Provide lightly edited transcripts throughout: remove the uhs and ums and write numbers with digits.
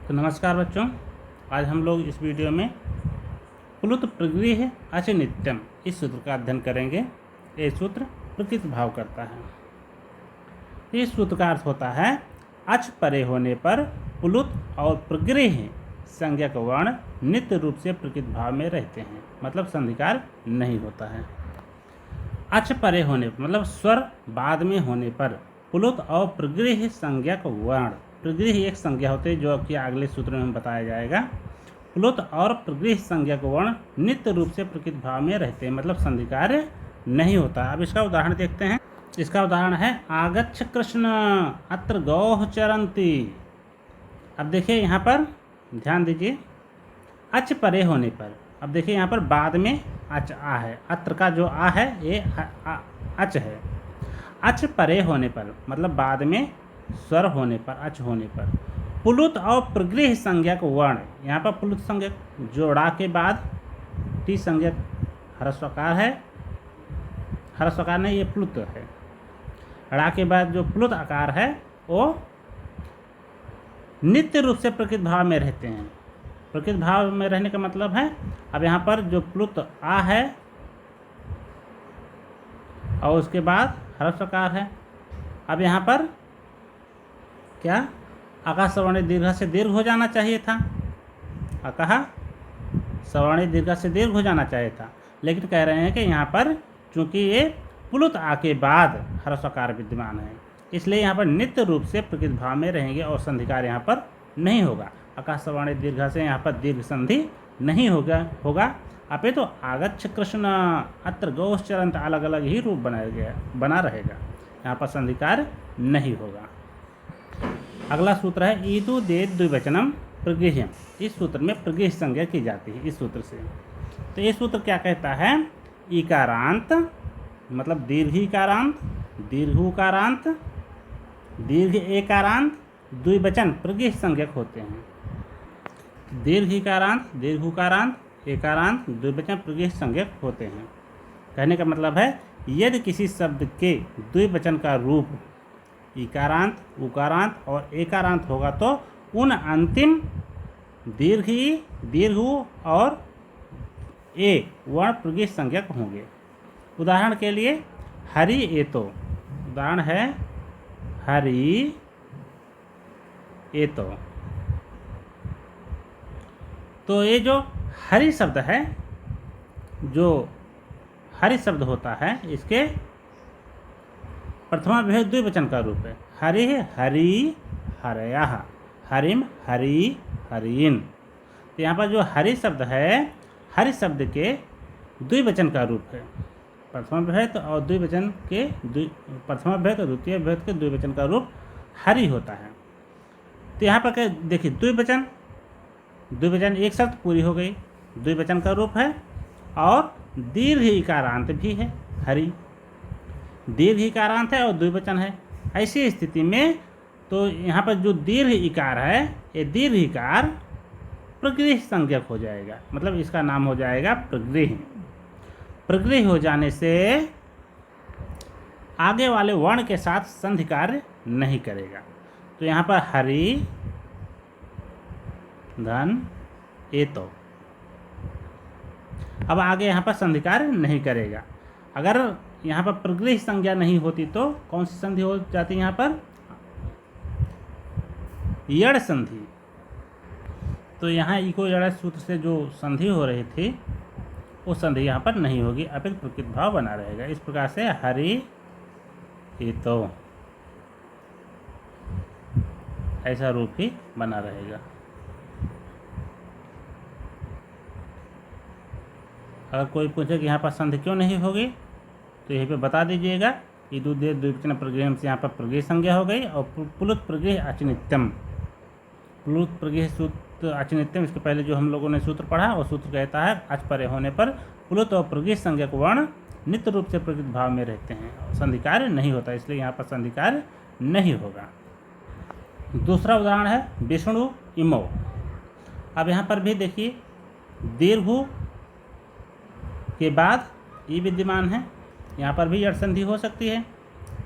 तो नमस्कार बच्चों, आज हम लोग इस वीडियो में प्लुत प्रगृह्य अच नित्यम इस सूत्र का अध्ययन करेंगे। ये सूत्र प्रकृति भाव करता है। इस सूत्र का अर्थ होता है अच परे होने पर प्लुत और प्रगृह्य संज्ञक वर्ण नित्य रूप से प्रकृति भाव में रहते हैं, मतलब संधिकार नहीं होता है। अच परे होने पर मतलब स्वर बाद में होने पर प्लुत और प्रगृह्य संज्ञक वर्ण, प्रगृह्य एक संज्ञा होती है जो कि अगले सूत्र में बताया जाएगा। प्लुत और प्रगृह्य संज्ञक वर्ण नित्य रूप से प्रकृति भाव में रहते हैं, मतलब संधिकार्य नहीं होता। अब इसका उदाहरण देखते हैं। इसका उदाहरण है आगच्छ कृष्ण अत्र गौः चरन्ति। अब देखिए यहाँ पर ध्यान दीजिए, अच परे होने पर, अब देखिए यहाँ पर बाद में अच आ है, अत्र का जो आ है ये अच है। अच परे होने पर मतलब बाद में स्वर होने पर, अच होने पर प्लुत और प्रगृह्य संज्ञक वर्ण, यहाँ पर प्लुत संज्ञक जोड़ा के बाद टी संज्ञक ह्रस्वकार है, ह्रस्वकार नहीं, ये प्लुत है। ड़ा के बाद जो प्लुत आकार है वो नित्य रूप से प्रकृति भाव में रहते हैं। प्रकृति भाव में रहने का मतलब है, अब यहाँ पर जो प्लुत आ है और उसके बाद ह्रस्वकार है। अब यहाँ पर क्या आकाश सवर्णी दीर्घ से दीर्घ हो जाना चाहिए था, कहा सवर्णी दीर्घ से दीर्घ हो जाना चाहिए था, लेकिन कह रहे हैं कि यहाँ पर चूंकि ये प्लुत आ के बाद ह्रस्वकार विद्यमान है, इसलिए यहाँ पर नित्य रूप से प्रकृति भाव में रहेंगे और संधिकार यहाँ पर नहीं होगा। आकाश सवर्णी दीर्घ से यहाँ पर दीर्घ संधि नहीं होगा अपितु तो आगच्छ कृष्ण अत्र गौः चरन्ति अलग अलग ही रूप बना रहेगा, यहाँ पर संधिकार नहीं होगा। अगला सूत्र है ईदु दे द्विवचनम प्रगृह्यम। इस सूत्र में प्रगृह्य संज्ञा की जाती है इस सूत्र से। तो ये सूत्र क्या कहता है, इकारांत मतलब दीर्घिकारांत, दीर्घुकारांत, दीर्घ एकारांत द्विवचन प्रगृह्य संज्ञक होते हैं। दीर्घिकारांत, दीर्घुकारांत, एकारांत द्विवचन प्रगृह्य संज्ञक होते हैं। कहने का मतलब है यदि किसी शब्द के द्विवचन का रूप इकारांत, उकारांत और एकारांत होगा तो उन अंतिम दीर्घी, दीर्घु और ए वर्ण प्रगृह्य संज्ञक होंगे। उदाहरण के लिए हरि एतो, उदाहरण है हरि एतो। तो ये जो हरि शब्द है, जो हरि शब्द होता है, इसके प्रथमा विभक्ति द्विवचन का रूप है। हरि हरि हरयः, हरिम हरि हरिन। तो यहाँ पर जो हरि शब्द है, हरि शब्द के द्विवचन का रूप है। प्रथमा विभक्ति और द्विवचन के प्रथमा विभक्ति और द्वितीय विभक्ति के द्विवचन का रूप हरि होता है। तो यहाँ पर देखिए द्विवचन, द्विवचन एक शब्द पूरी हो गई, द्विवचन का रूप है और दीर्घ इकारांत भी है, हरि दीर्घ इकारांत है और द्विवचन है। ऐसी स्थिति में तो यहाँ पर जो दीर्घ इकार है, ये दीर्घ इकार प्रगृह्य संज्ञक हो जाएगा, मतलब इसका नाम हो जाएगा प्रगृह्य। प्रगृह्य हो जाने से आगे वाले वर्ण के साथ संधि कार्य नहीं करेगा। तो यहाँ पर हरि धन एतो, अब आगे यहाँ पर संधि कार्य नहीं करेगा। अगर यहाँ पर प्रगृह्य संज्ञा नहीं होती तो कौन सी संधि हो जाती है, यहाँ पर यड़ संधि। तो यहाँ इको यड़ सूत्र से जो संधि हो रही थी वो संधि यहाँ पर नहीं होगी, अपितु प्रकृति भाव बना रहेगा। इस प्रकार से हरि एतो ऐसा रूप ही बना रहेगा। अगर कोई पूछे कि यहाँ पर संधि क्यों नहीं होगी तो यहीं पे बता दीजिएगा। ईदु दे द्विवचन प्रगृह्यम से यहाँ पर प्रगृह्य संज्ञा हो गई और प्लुत प्रगृह्य अचनित्यम, प्लुत प्रगृह्य सूत्र अचनित्यम, इसके पहले जो हम लोगों ने सूत्र पढ़ा वो सूत्र कहता है अच परे होने पर प्लुत और प्रगृह्य संज्ञक वर्ण नित्य रूप से प्रकृति भाव में रहते हैं, संधिकार नहीं होता, इसलिए यहाँ पर संधिकार नहीं होगा। दूसरा उदाहरण है विष्णु इमो। अब यहाँ पर भी देखिए दीर्घु के बाद ई विद्यमान है, यहाँ पर भी यड़ संधि हो सकती है।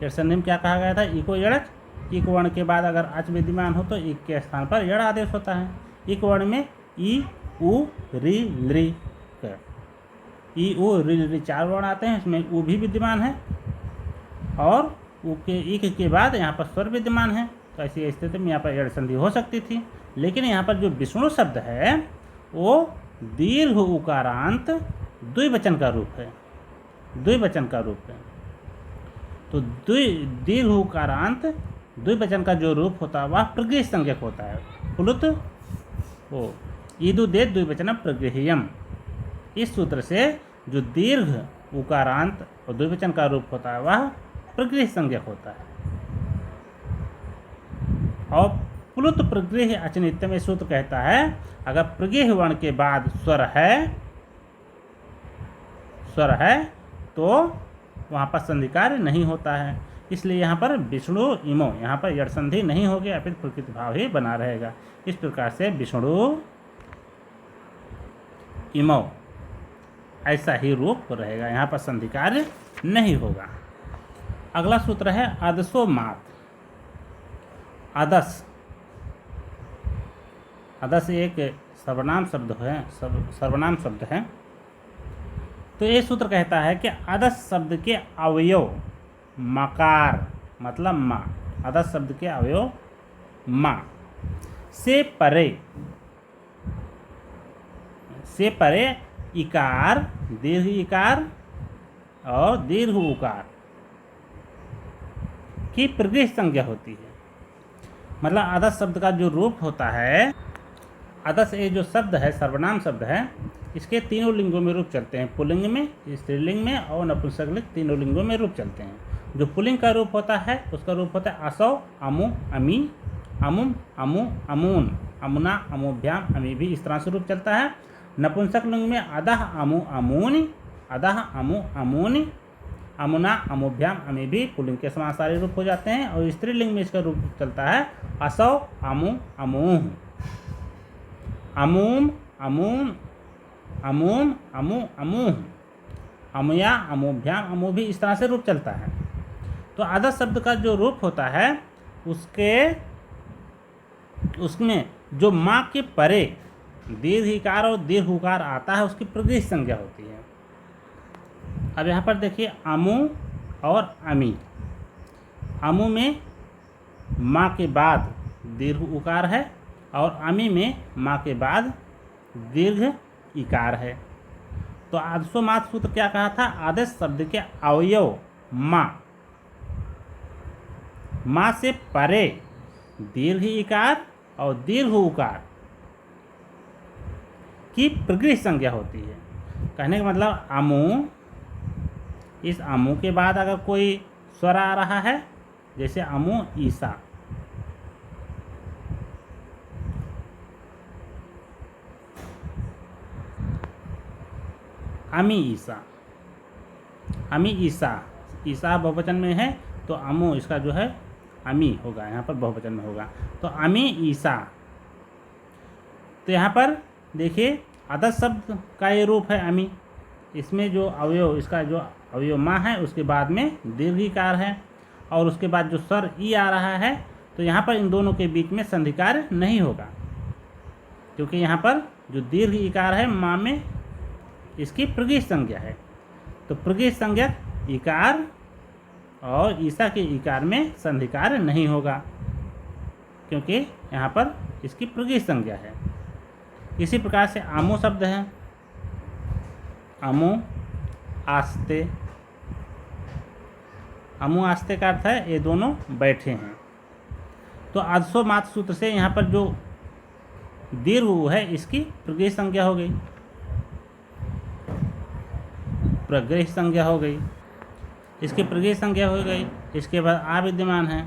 यड़ संधि में क्या कहा गया था, इको यड़च इक वर्ण के बाद अगर अच विद्यमान हो तो इक के स्थान पर यड़ आदेश होता है। इक वर्ण में ई, उ, रि, लृ, ई, उ, रि, लृ 4 वर्ण आते हैं, इसमें उ भी विद्यमान है और उ के इक के बाद यहाँ पर स्वर विद्यमान है। तो ऐसी स्थिति में यहाँ पर यड़ संधि हो सकती थी, लेकिन यहाँ पर जो विष्णु शब्द है वो दीर्घ उकारांत द्विवचन का रूप है, द्विवचन का रूप है। तो दीर्घ उकारांत द्विवचन का जो रूप होता है वह प्रगृह्य संज्ञक होता है। प्लुत ओ ईदु दे द्विवचन प्रगृह्यम। इस सूत्र से जो दीर्घ उकारांत और द्विवचन का रूप होता है वह प्रगृह्य संज्ञक होता है। और प्लुत प्रगृह्य अचनित्य में सूत्र कहता है अगर प्रगृह्य वर्ण के बाद स्वर है तो वहाँ पर संधि कार्य नहीं होता है। इसलिए यहाँ पर विष्णु इमो, यहाँ पर यड़ संधि नहीं होगी, अपित प्रकृति भाव ही बना रहेगा। इस प्रकार से विष्णु इमो ऐसा ही रूप रहेगा, यहाँ पर संधि कार्य नहीं होगा। अगला सूत्र है आदसो मात। आदस, आदस एक सर्वनाम शब्द है, सर्वनाम शब्द है। तो ये सूत्र कहता है कि आदस शब्द के अवयव मकार मतलब माँ, आदस शब्द के अवयव माँ से परे इकार, दीर्घ इकार और दीर्घ उकार की प्रगृह्य संज्ञा होती है। मतलब आदस शब्द का जो रूप होता है, आदस ये जो शब्द है सर्वनाम शब्द है, इसके तीनों लिंगों में रूप चलते हैं, पुल्लिंग में, स्त्रीलिंग में और नपुंसकलिंग, तीनों लिंगों में रूप चलते हैं। जो पुल्लिंग का रूप होता है उसका रूप होता है असौ, अमु, अमी, अमुम, अमु, अमून, अमुना, अमुभ्याम, अमी भी इस तरह से रूप चलता है। नपुंसक लिंग में अदह, अमु, अमूनि, अदह, अमु, अमूनि, अमुना, अमुभ्याम, अमी भी पुल्लिंग के समान सारे रूप हो जाते हैं। और स्त्रीलिंग में इसका रूप चलता है असौ, अमु, अमूह, अमूम, अमून, अमूम, अमु, अमूह, अमुया, अमुभ्याम, अमु भी इस तरह से रूप चलता है। तो आदस शब्द का जो रूप होता है उसमें जो माँ के परे दीर्घ इकार और दीर्घ उकार आता है उसकी प्रगृह्य संज्ञा होती है। अब यहाँ पर देखिए अमु और अमी। अमु में माँ के बाद दीर्घ उकार है और अमी में माँ के बाद दीर्घ इकार है। तो आदसो मात सूत्र क्या कहा था? आदेश शब्द के अवयव माँ से परे दीर्घ इकार और दीर्घ उकार की प्रगृह्य संज्ञा होती है। कहने का मतलब अमु, इस अमु के बाद अगर कोई स्वर आ रहा है जैसे अमु ईसा, अमी ईसा, अमी ईसा, ईसा बहुवचन में है तो अमु इसका जो है अमी होगा, यहाँ पर बहुवचन में होगा। तो अमी ईसा, तो यहाँ पर देखिए आदस शब्द का ये रूप है अमी। इसमें जो अवयव, इसका जो अवयव माँ है उसके बाद में दीर्घ इकार है और उसके बाद जो स्वर ई आ रहा है, तो यहाँ पर इन दोनों के बीच में संधि कार्य नहीं होगा, क्योंकि यहाँ पर जो दीर्घ इकार है माँ में इसकी प्रगृह्य संज्ञा है। तो प्रगृह्य संज्ञक इकार और ईसा के इकार में संधि कार्य नहीं होगा, क्योंकि यहाँ पर इसकी प्रगृह्य संज्ञा है। इसी प्रकार से आमो शब्द है, अमु आस्ते, अमु आस्ते का अर्थ है ये दोनों बैठे हैं। तो आदसो मात सूत्र से यहाँ पर जो दीर्घ है इसकी प्रगृह्य संज्ञा हो गई, प्रगृह्य संज्ञा हो गई, इसकी प्रगृह्य संज्ञा हो गई। इसके बाद आ विद्यमान है,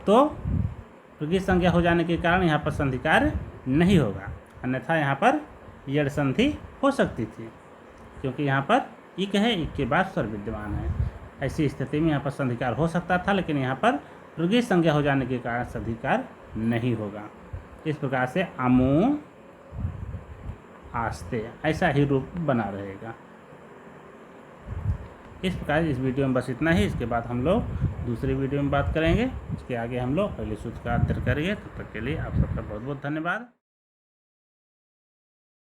तो प्रगृह्य संज्ञा हो जाने के कारण यहाँ पर संधि कार्य नहीं होगा, अन्यथा यहाँ पर यड़ संधि हो सकती थी, क्योंकि यहाँ पर इक है, इक के बाद स्वर विद्यमान है। ऐसी स्थिति में यहाँ पर संधि कार्य हो सकता था, लेकिन यहाँ पर प्रगृह्य संज्ञा हो जाने के कारण संधि कार्य नहीं होगा। इस प्रकार से अमु आस्ते ऐसा ही रूप बना रहेगा। इस प्रकार इस वीडियो में बस इतना ही। इसके बाद हम लोग दूसरी वीडियो में बात करेंगे। इसके आगे हम लोग पहले सूत्र का अध्ययन करेंगे। तब तक के लिए आप सबका बहुत बहुत धन्यवाद।